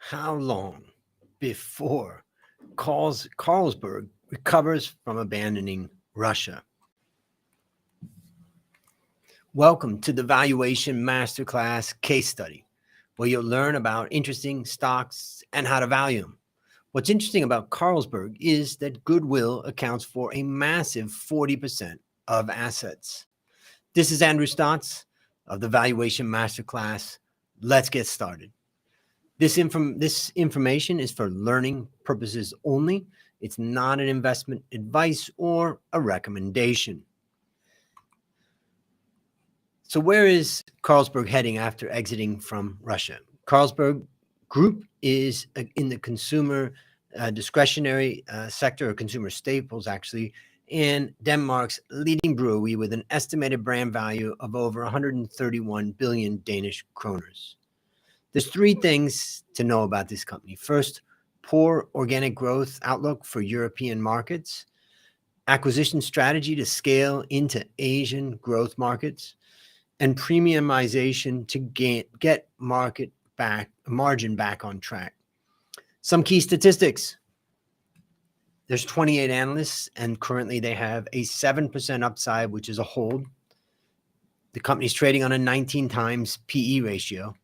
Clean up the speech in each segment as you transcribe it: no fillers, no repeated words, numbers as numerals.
How long before Carlsberg recovers from abandoning Russia? Welcome to the Valuation Masterclass case study, where you'll learn about interesting stocks and how to value them. What's interesting about Carlsberg is that goodwill accounts for a massive 40% of assets. This is Andrew Stotz of the Valuation Masterclass. Let's get started. This information is for learning purposes only. It's not an investment advice or a recommendation. So where is Carlsberg heading after exiting from Russia? Carlsberg Group is in the consumer discretionary sector, or consumer staples actually, and Denmark's leading brewery with an estimated brand value of over 131 billion Danish kroners. There's three things to know about this company. First, poor organic growth outlook for European markets, acquisition strategy to scale into Asian growth markets, and premiumization to get margin back on track. Some key statistics. There's 28 analysts, and currently they have a 7% upside, which is a hold. The company's trading on a 19 times PE ratio,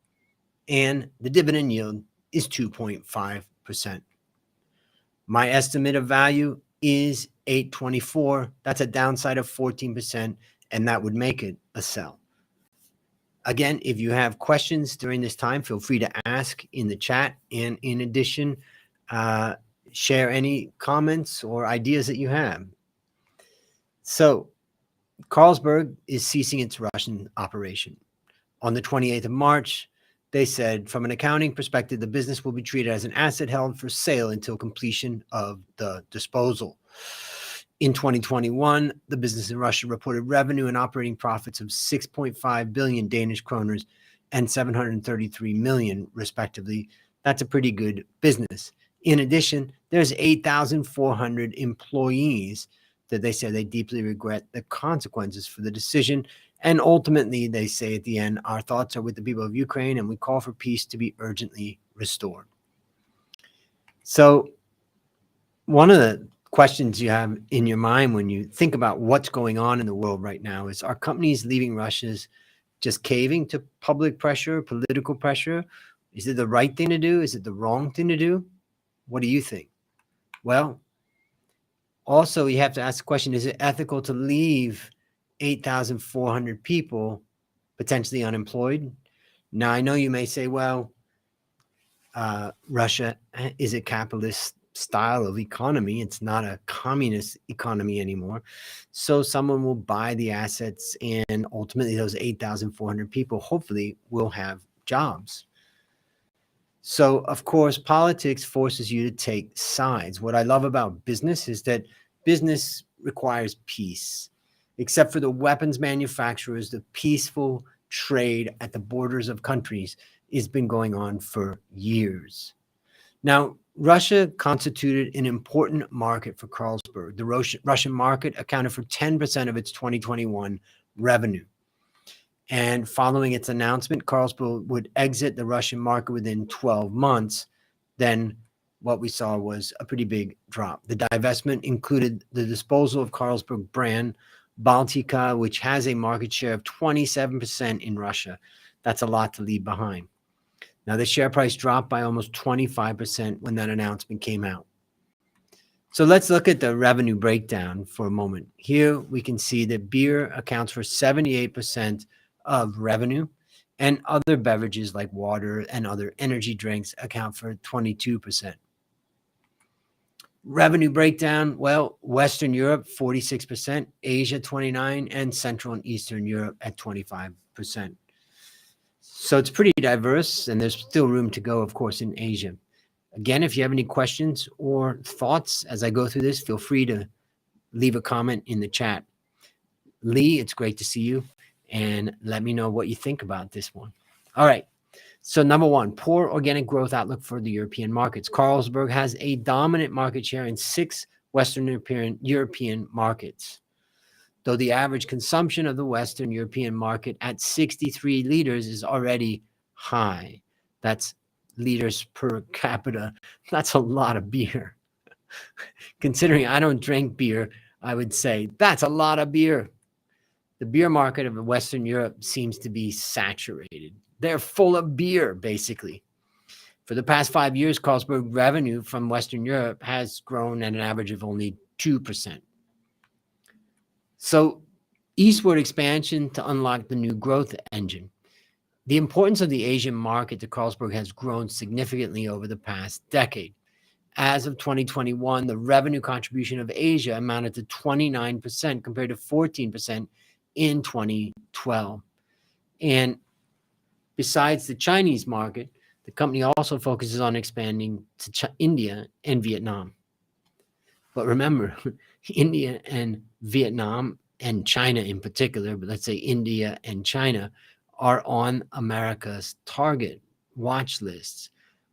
and the dividend yield is 2.5%. My estimate of value is 824. That's a downside of 14%, and that would make it a sell. Again, if you have questions during this time, feel free to ask in the chat. And in addition, share any comments or ideas that you have. So Carlsberg is ceasing its Russian operation. On the 28th of March, they said, from an accounting perspective, the business will be treated as an asset held for sale until completion of the disposal. In 2021, the business in Russia reported revenue and operating profits of 6.5 billion Danish kroners and 733 million, respectively. That's a pretty good business. In addition, there's 8,400 employees that they said they deeply regret the consequences for the decision. And ultimately, they say at the end, our thoughts are with the people of Ukraine, and we call for peace to be urgently restored. So one of the questions you have in your mind when you think about what's going on in the world right now is, are companies leaving Russia just caving to public pressure, political pressure? Is it the right thing to do? Is it the wrong thing to do? What do you think? Well, also you have to ask the question, is it ethical to leave 8,400 people potentially unemployed? Now, I know you may say, well, Russia is a capitalist style of economy. It's not a communist economy anymore. So someone will buy the assets, and ultimately those 8,400 people hopefully will have jobs. So, of course, politics forces you to take sides. What I love about business is that business requires peace. Except for the weapons manufacturers, the peaceful trade at the borders of countries has been going on for years. Now, Russia constituted an important market for Carlsberg. The Russian market accounted for 10% of its 2021 revenue. And following its announcement, Carlsberg would exit the Russian market within 12 months. Then what we saw was a pretty big drop. The divestment included the disposal of Carlsberg brand Baltika, which has a market share of 27% in Russia. That's a lot to leave behind. Now, the share price dropped by almost 25% when that announcement came out. So let's look at the revenue breakdown for a moment. Here we can see that beer accounts for 78% of revenue, and other beverages like water and other energy drinks account for 22%. Revenue breakdown, well, Western Europe, 46%, Asia, 29%, and Central and Eastern Europe at 25%. So it's pretty diverse, and there's still room to go, of course, in Asia. Again, if you have any questions or thoughts as I go through this, feel free to leave a comment in the chat. Lee, it's great to see you, and let me know what you think about this one. All right. So number one, poor organic growth outlook for the European markets. Carlsberg has a dominant market share in 6 Western European markets. Though the average consumption of the Western European market at 63 liters is already high. That's liters per capita. That's a lot of beer. Considering I don't drink beer, I would say that's a lot of beer. The beer market of Western Europe seems to be saturated. They're full of beer, basically. For the past 5 years, Carlsberg revenue from Western Europe has grown at an average of only 2%. So, eastward expansion to unlock the new growth engine. The importance of the Asian market to Carlsberg has grown significantly over the past decade. As of 2021, the revenue contribution of Asia amounted to 29% compared to 14% in 2012. And besides the Chinese market, the company also focuses on expanding to India and Vietnam. But remember, India and Vietnam and China in particular, but let's say India and China, are on America's target watch lists.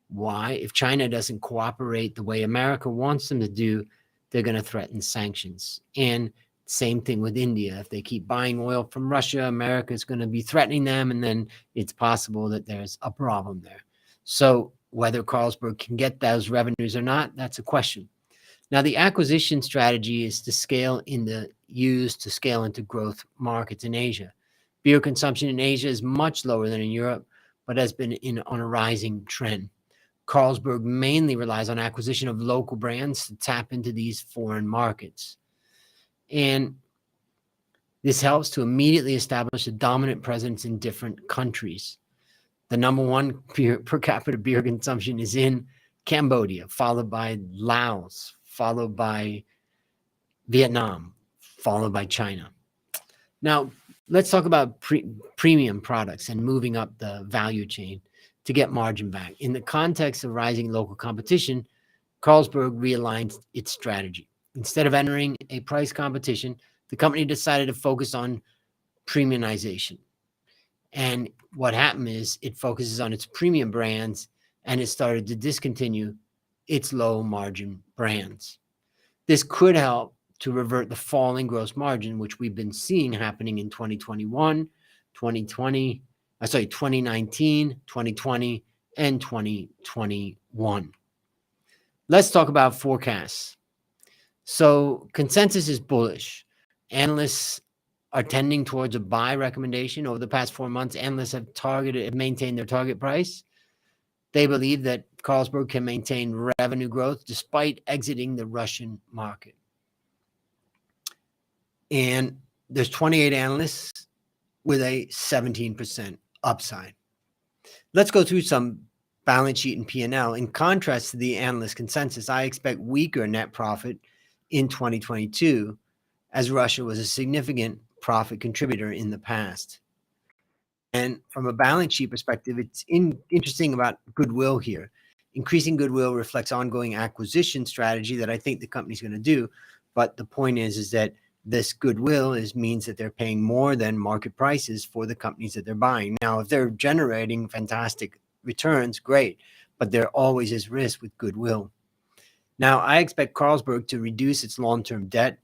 Why? If China doesn't cooperate the way America wants them to do, they're going to threaten sanctions. And same thing with India. If they keep buying oil from Russia, America is going to be threatening them, and then it's possible that there's a problem there. So whether Carlsberg can get those revenues or not, that's a question. Now, the acquisition strategy is to scale into growth markets in Asia. Beer consumption in Asia is much lower than in Europe, but has been on a rising trend. Carlsberg mainly relies on acquisition of local brands to tap into these foreign markets. And this helps to immediately establish a dominant presence in different countries. The number one per capita beer consumption is in Cambodia, followed by Laos, followed by Vietnam, followed by China. Now, let's talk about premium products and moving up the value chain to get margin back. In the context of rising local competition, Carlsberg realigned its strategy. Instead of entering a price competition, the company decided to focus on premiumization. And what happened is it focuses on its premium brands, and it started to discontinue its low margin brands. This could help to revert the falling gross margin, which we've been seeing happening in 2019, 2020, and 2021. Let's talk about forecasts. So consensus is bullish. Analysts are tending towards a buy recommendation. Over the past 4 months, analysts have maintained their target price. They believe that Carlsberg can maintain revenue growth despite exiting the Russian market. And there's 28 analysts with a 17% upside. Let's go through some balance sheet and P&L. In contrast to the analyst consensus, I expect weaker net profit in 2022, as Russia was a significant profit contributor in the past. And from a balance sheet perspective, it's interesting about goodwill here. Increasing goodwill reflects ongoing acquisition strategy that I think the company's going to do. But the point is that this goodwill means that they're paying more than market prices for the companies that they're buying. Now, if they're generating fantastic returns, great, but there always is risk with goodwill. Now, I expect Carlsberg to reduce its long-term debt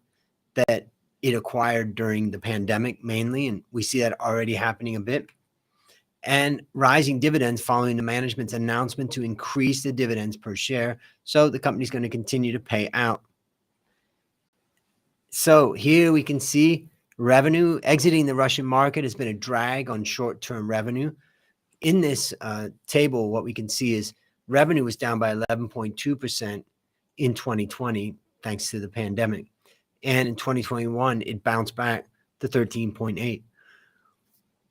that it acquired during the pandemic mainly, and we see that already happening a bit, and rising dividends following the management's announcement to increase the dividends per share. So the company's going to continue to pay out. So here we can see revenue exiting the Russian market has been a drag on short-term revenue. In this table, what we can see is revenue was down by 11.2% in 2020, thanks to the pandemic. And in 2021, it bounced back to 13.8.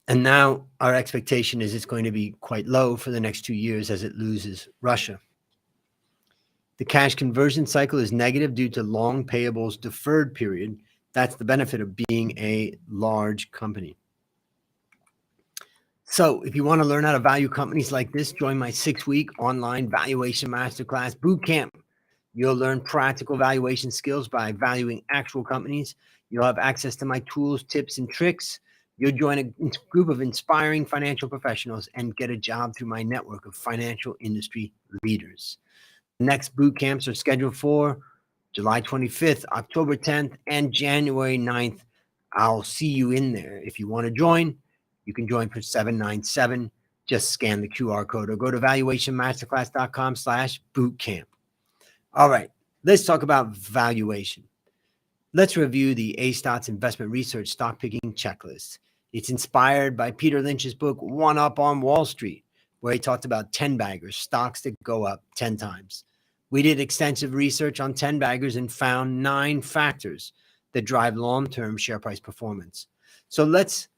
And now our expectation is it's going to be quite low for the next 2 years as it loses Russia. The cash conversion cycle is negative due to long payables deferred period. That's the benefit of being a large company. So if you want to learn how to value companies like this, join my 6-week online Valuation Masterclass bootcamp. You'll learn practical valuation skills by valuing actual companies. You'll have access to my tools, tips, and tricks. You'll join a group of inspiring financial professionals and get a job through my network of financial industry leaders. The next boot camps are scheduled for July 25th, October 10th, and January 9th. I'll see you in there. If you want to join, you can join for $797. just scan the QR code or go to valuationmasterclass.com/bootcamp. All right, let's talk about valuation. Let's review the A-Stot's investment research stock picking checklist. It's inspired by Peter Lynch's book, One Up on Wall Street, where he talked about 10 baggers, stocks that go up 10 times. We did extensive research on 10 baggers and found 9 factors that drive long-term share price performance. So let's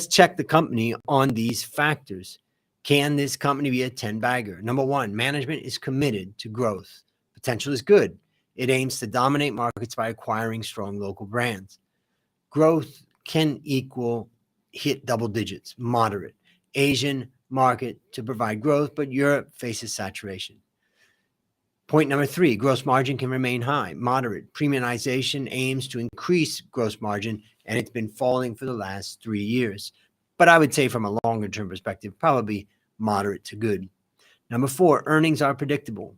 check the company on these factors. Can this company be a 10 bagger? Number 1, management is committed to growth. Potential is good. It aims to dominate markets by acquiring strong local brands. Growth can hit double digits, moderate. Asian market to provide growth, but Europe faces saturation. Point number 3, gross margin can remain high, moderate. Premiumization aims to increase gross margin, and it's been falling for the last 3 years. But I would say from a longer term perspective, probably moderate to good. Number 4, earnings are predictable.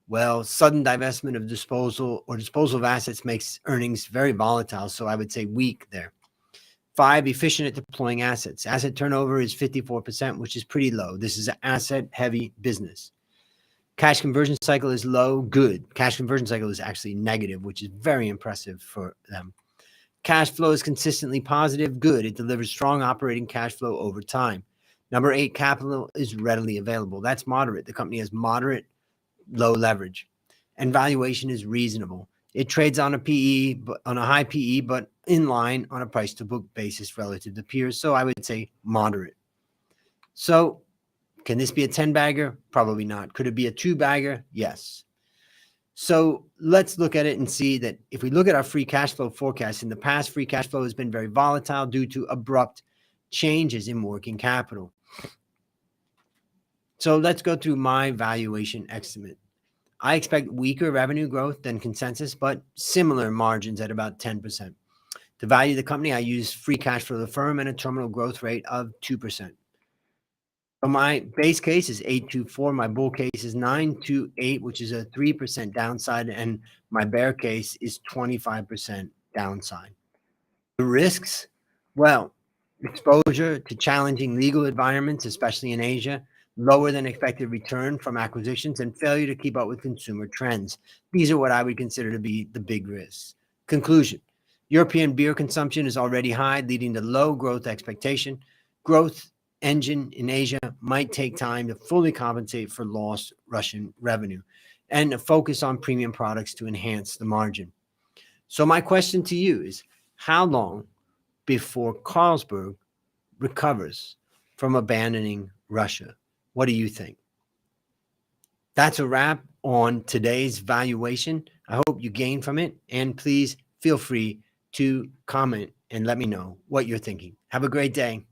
Well, sudden divestment of disposal of assets makes earnings very volatile, so I would say weak there. 5, efficient at deploying assets. Asset turnover is 54%, which is pretty low. This is an asset-heavy business. Cash conversion cycle is low, good. Cash conversion cycle is actually negative, which is very impressive for them. Cash flow is consistently positive, good. It delivers strong operating cash flow over time. Number 8, capital is readily available. That's moderate. The company has moderate, low leverage. And valuation is reasonable. It trades on a PE, on a high PE, but in line on a price to book basis relative to peers. So I would say moderate. So can this be a 10 bagger? Probably not. Could it be a 2 bagger? Yes. So let's look at it and see that if we look at our free cash flow forecast, in the past, free cash flow has been very volatile due to abrupt changes in working capital. So let's go through my valuation estimate. I expect weaker revenue growth than consensus, but similar margins at about 10%. To value the company, I use free cash flow of the firm and a terminal growth rate of 2%. So my base case is 824. My bull case is 928, which is a 3% downside, and my bear case is 25% downside. The risks, well, exposure to challenging legal environments, especially in Asia, lower than expected return from acquisitions, and failure to keep up with consumer trends. These are what I would consider to be the big risks. Conclusion: European beer consumption is already high, leading to low growth expectation. Growth engine in Asia might take time to fully compensate for lost Russian revenue, and a focus on premium products to enhance the margin. So my question to you is, how long before Carlsberg recovers from abandoning Russia? What do you think? That's a wrap on today's valuation. I hope you gained from it, and please feel free to comment and let me know what you're thinking. Have a great day.